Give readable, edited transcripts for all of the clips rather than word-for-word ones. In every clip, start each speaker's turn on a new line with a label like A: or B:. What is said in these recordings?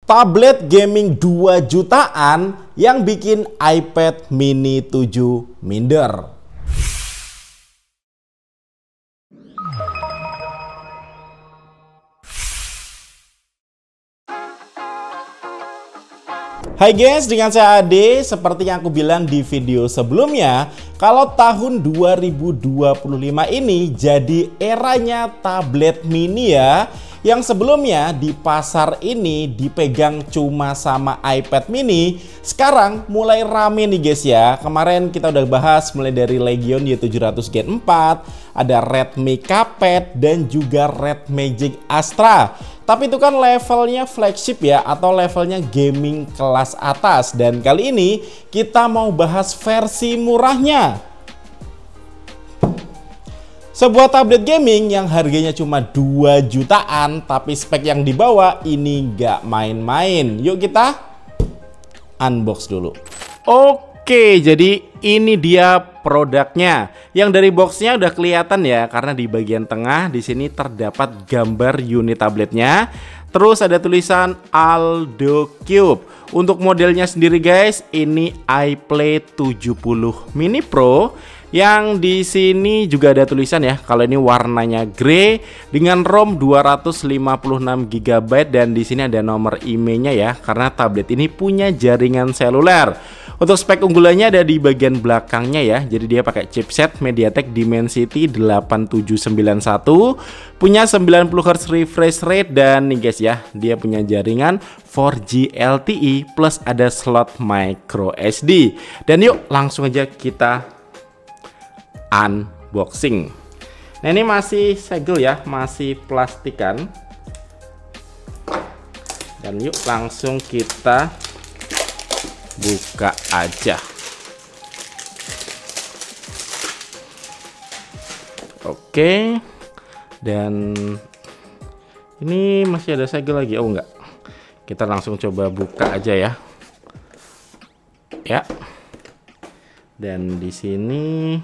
A: Tablet gaming 2 jutaan yang bikin iPad mini 7 minder. Hai guys, dengan saya Ade. Seperti yang aku bilang di video sebelumnya, kalau tahun 2025 ini jadi eranya tablet mini ya. Yang sebelumnya di pasar ini dipegang cuma sama iPad mini, sekarang mulai rame nih guys ya. Kemarin kita udah bahas mulai dari Legion Y700 Gen 4, ada Redmi K-Pad dan juga Red Magic Astra. Tapi itu kan levelnya flagship ya, atau levelnya gaming kelas atas. Dan kali ini kita mau bahas versi murahnya. Sebuah tablet gaming yang harganya cuma 2 jutaan, tapi spek yang dibawa ini nggak main-main. Yuk kita unbox dulu. Oke, jadi ini dia produknya. Yang dari boxnya udah kelihatan ya, karena di bagian tengah di sini terdapat gambar unit tabletnya. Terus ada tulisan Aldo Cube. Untuk modelnya sendiri guys, ini iPlay 70 Mini Pro. Yang di sini juga ada tulisan ya, kalau ini warnanya grey dengan ROM 256 GB dan di sini ada nomor IMEI-nya ya, karena tablet ini punya jaringan seluler. Untuk spek unggulannya ada di bagian belakangnya ya. Jadi dia pakai chipset MediaTek Dimensity 8791, punya 90 Hz refresh rate dan nih guys ya, dia punya jaringan 4G LTE plus ada slot micro SD. Dan yuk langsung aja kita unboxing. Nah ini masih segel ya, masih plastikan. Dan yuk langsung kita buka aja. Oke. Dan ini masih ada segel lagi. Oh enggak. Kita langsung coba buka aja ya. Ya. Dan di sini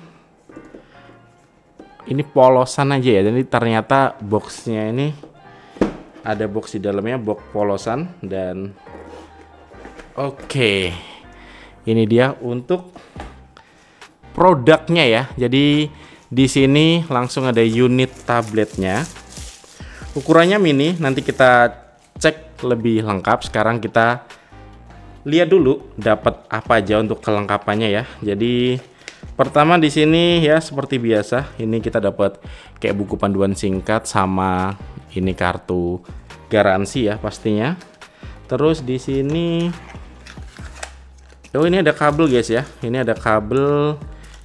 A: ini polosan aja ya. Jadi ternyata boxnya ini ada box di dalamnya, box polosan. Dan oke, ini dia untuk produknya ya. Jadi di sini langsung ada unit tabletnya. Ukurannya mini, nanti kita cek lebih lengkap. Sekarang kita lihat dulu dapat apa aja untuk kelengkapannya ya. Jadi pertama di sini ya seperti biasa, ini kita dapat kayak buku panduan singkat sama ini kartu garansi ya pastinya. Terus di sini ini ada kabel guys ya. Ini ada kabel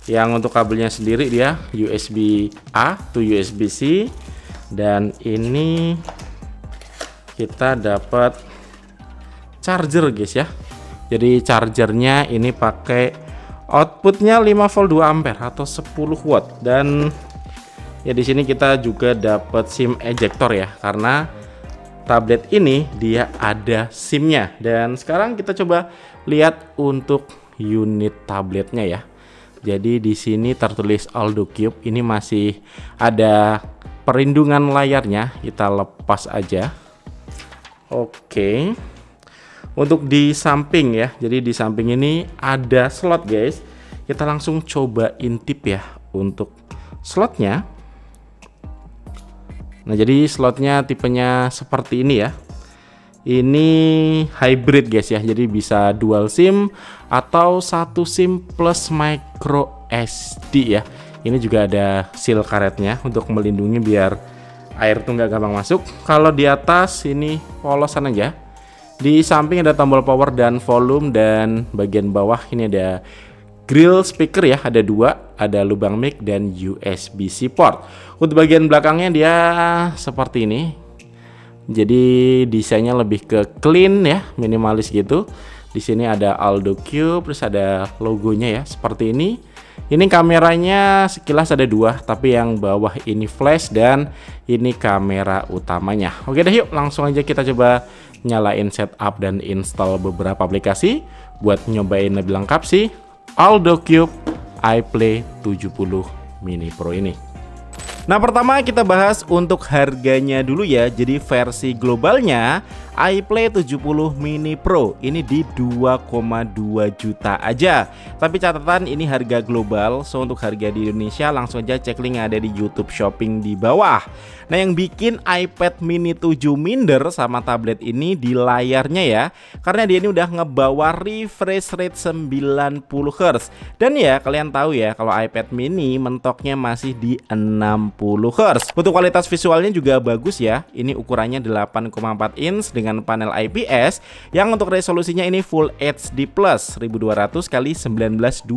A: yang untuk kabelnya sendiri dia USB A to USB C, dan ini kita dapat charger guys ya. Jadi chargernya ini pakai outputnya 5 volt 2 ampere atau 10 watt. Dan ya di sini kita juga dapat SIM ejector ya, karena tablet ini dia ada SIM-nya. Dan sekarang kita coba lihat untuk unit tabletnya ya. Jadi di sini tertulis Aldo Cube. Ini masih ada perlindungan layarnya. Kita lepas aja. Oke. Untuk di samping ya. Jadi di samping ini ada slot guys. Kita langsung coba intip ya untuk slotnya. Nah jadi slotnya tipenya seperti ini ya. Ini hybrid guys ya. Jadi bisa dual SIM atau satu SIM plus micro SD ya. Ini juga ada seal karetnya untuk melindungi biar air tuh nggak gampang masuk. Kalau di atas ini polosan aja. Di samping ada tombol power dan volume, dan bagian bawah ini ada grill speaker ya, ada dua, ada lubang mic dan USB-C port. Untuk bagian belakangnya dia seperti ini. Jadi desainnya lebih ke clean ya, minimalis gitu. Di sini ada Aldo Cube, terus ada logonya ya, seperti ini. Ini kameranya sekilas ada dua, tapi yang bawah ini flash dan ini kamera utamanya. Oke deh, yuk langsung aja kita coba nyalain setup dan install beberapa aplikasi buat nyobain lebih lengkap sih Aldo Cube iPlay 70 Mini Pro ini. Nah pertama kita bahas untuk harganya dulu ya. Jadi versi globalnya iPlay 70 Mini Pro ini di 2,2 juta aja. Tapi catatan ini harga global, so untuk harga di Indonesia langsung aja cek link yang ada di YouTube Shopping di bawah. Nah, yang bikin iPad Mini 7 minder sama tablet ini di layarnya ya, karena dia ini udah ngebawa refresh rate 90 Hz. Dan ya kalian tahu ya kalau iPad Mini mentoknya masih di 60 Hz. Untuk kualitas visualnya juga bagus ya. Ini ukurannya 8,4 inch dengan panel IPS yang untuk resolusinya ini Full HD Plus 1200 x 1920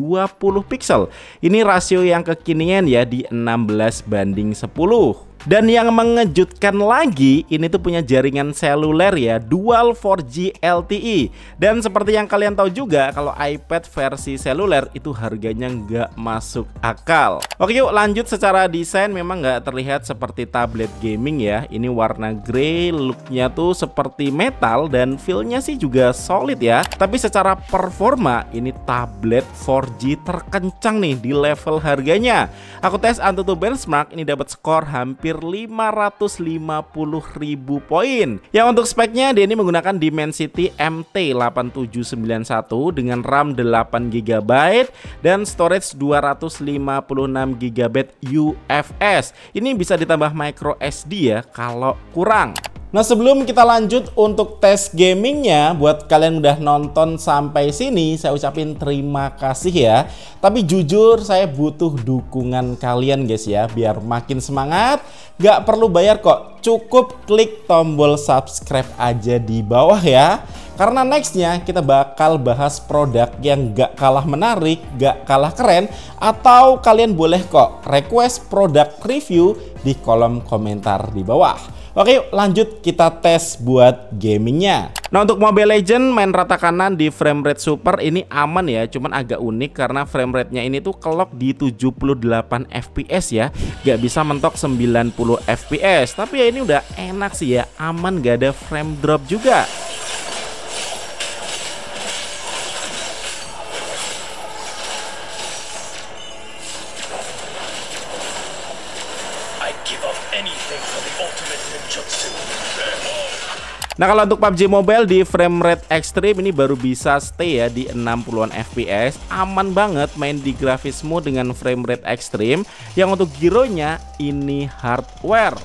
A: pixel. Ini rasio yang kekinian ya di 16:10. Dan yang mengejutkan lagi, ini tuh punya jaringan seluler ya, dual 4G LTE. Dan seperti yang kalian tahu juga, kalau iPad versi seluler itu harganya nggak masuk akal. Oke yuk lanjut, secara desain memang nggak terlihat seperti tablet gaming ya. Ini warna grey, looknya tuh seperti metal dan feel-nya sih juga solid ya. Tapi secara performa, ini tablet 4G terkencang nih di level harganya. Aku tes AnTuTu benchmark, ini dapat skor hampir 550.000 poin. Yang untuk speknya dia ini menggunakan Dimensity MT8791 dengan RAM 8GB dan storage 256GB UFS. Ini bisa ditambah micro SD ya kalau kurang. Nah, sebelum kita lanjut untuk tes gamingnya, buat kalian udah nonton sampai sini, saya ucapin terima kasih ya. Tapi jujur saya butuh dukungan kalian guys ya, biar makin semangat. Gak perlu bayar kok, cukup klik tombol subscribe aja di bawah ya. Karena nextnya kita bakal bahas produk yang gak kalah menarik, gak kalah keren, atau kalian boleh kok request produk review di kolom komentar di bawah. Oke yuk lanjut kita tes buat gamingnya. Nah, untuk Mobile Legends main rata kanan di frame rate super ini aman ya, cuman agak unik karena frame rate-nya ini tuh kelok di 78 fps ya, gak bisa mentok 90 fps. Tapi ya ini udah enak sih ya, aman, gak ada frame drop juga. Nah, kalau untuk PUBG Mobile di frame rate ekstrim ini baru bisa stay ya di 60-an fps. Aman banget main di grafis mode dengan frame rate ekstrim. Yang untuk gironya ini hardware.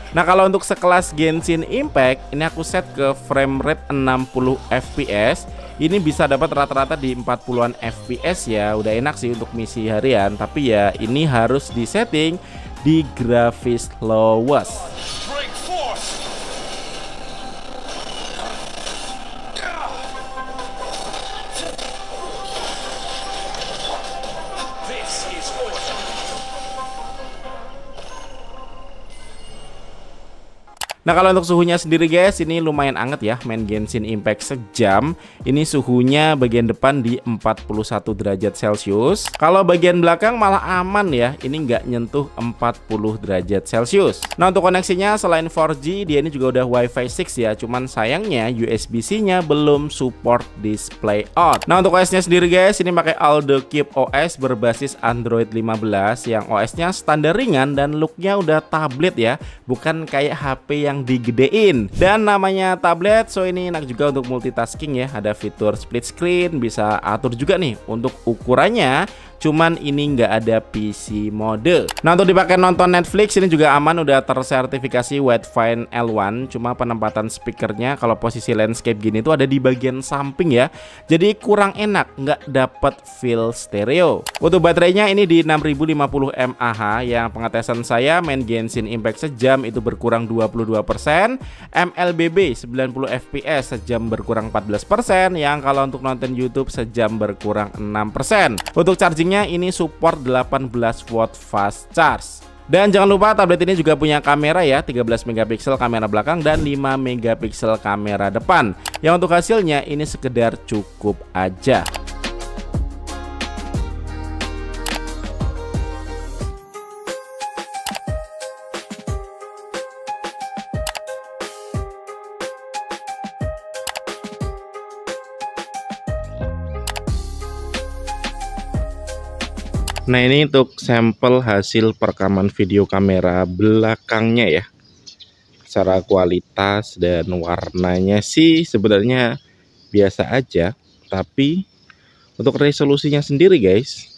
A: Nah, kalau untuk sekelas Genshin Impact ini aku set ke frame rate 60 fps. Ini bisa dapat rata-rata di 40-an fps ya. Udah enak sih untuk misi harian, tapi ya ini harus disetting di grafis lowest. Nah, kalau untuk suhunya sendiri guys, ini lumayan anget ya main Genshin Impact sejam. Ini suhunya bagian depan di 41 derajat Celcius. Kalau bagian belakang malah aman ya, ini nggak nyentuh 40 derajat Celcius. Nah, untuk koneksinya selain 4G, dia ini juga udah Wi-Fi 6 ya. Cuman sayangnya USB-C-nya belum support display out. Nah, untuk OS-nya sendiri guys, ini pakai Aldo Cube OS berbasis Android 15 yang OS-nya standar ringan dan looknya udah tablet ya, bukan kayak HP yang digedein. Dan namanya tablet, so ini enak juga untuk multitasking ya. Ada fitur split screen, bisa atur juga nih untuk ukurannya. Cuman ini nggak ada PC mode. Nah, untuk dipakai nonton Netflix ini juga aman, udah tersertifikasi Widevine L1. Cuma penempatan speakernya kalau posisi landscape gini tuh ada di bagian samping ya, jadi kurang enak, nggak dapet feel stereo. Untuk baterainya ini di 6050 mAh. Yang pengetesan saya main Genshin Impact sejam itu berkurang 22%, MLBB 90 fps sejam berkurang 14%, yang kalau untuk nonton YouTube sejam berkurang 6%. Untuk charging ini support 18 watt fast charge. Dan jangan lupa tablet ini juga punya kamera ya, 13 megapiksel kamera belakang dan 5 megapiksel kamera depan. Yang untuk hasilnya ini sekedar cukup aja. Nah, ini untuk sampel hasil perekaman video kamera belakangnya ya. Secara kualitas dan warnanya sih sebenarnya biasa aja, tapi untuk resolusinya sendiri guys,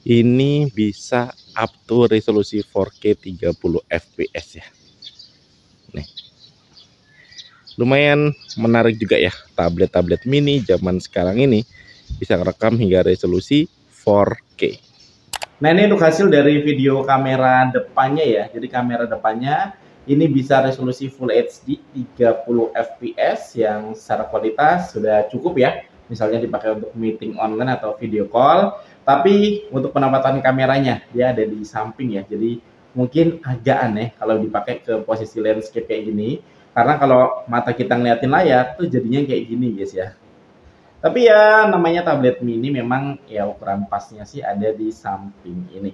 A: ini bisa up to resolusi 4K 30 fps ya. Nih, lumayan menarik juga ya, tablet-tablet mini zaman sekarang ini bisa merekam hingga resolusi 4K. Nah, ini untuk hasil dari video kamera depannya ya. Jadi kamera depannya ini bisa resolusi Full HD 30 fps yang secara kualitas sudah cukup ya. Misalnya dipakai untuk meeting online atau video call. Tapi untuk penampatan kameranya dia ada di samping ya. Jadi mungkin agak aneh kalau dipakai ke posisi landscape kayak gini. Karena kalau mata kita ngeliatin layar tuh jadinya kayak gini guys ya. Tapi ya namanya tablet mini memang ya ukuran pasnya sih ada di samping ini.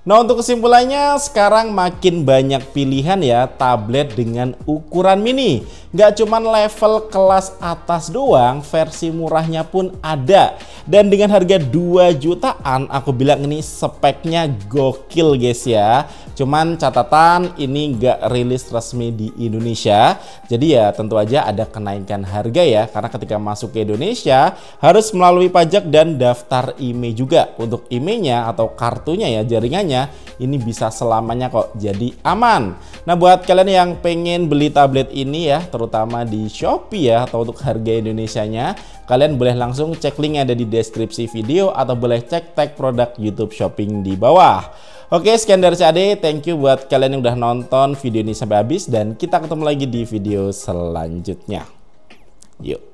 A: Nah, untuk kesimpulannya sekarang makin banyak pilihan ya tablet dengan ukuran mini. Nggak cuman level kelas atas doang, versi murahnya pun ada. Dan dengan harga 2 jutaan aku bilang ini speknya gokil guys ya. Cuman catatan ini nggak rilis resmi di Indonesia. Jadi ya tentu aja ada kenaikan harga ya. Karena ketika masuk ke Indonesia harus melalui pajak dan daftar IMEI juga. Untuk IMEI-nya atau kartunya ya, jaringannya ini bisa selamanya kok, jadi aman. Nah, buat kalian yang pengen beli tablet ini ya, terutama di Shopee ya, atau untuk harga Indonesianya, kalian boleh langsung cek link yang ada di deskripsi video atau boleh cek tag produk YouTube Shopping di bawah. Oke, sekian dari CAD. Thank you buat kalian yang udah nonton video ini sampai habis dan kita ketemu lagi di video selanjutnya. Yuk.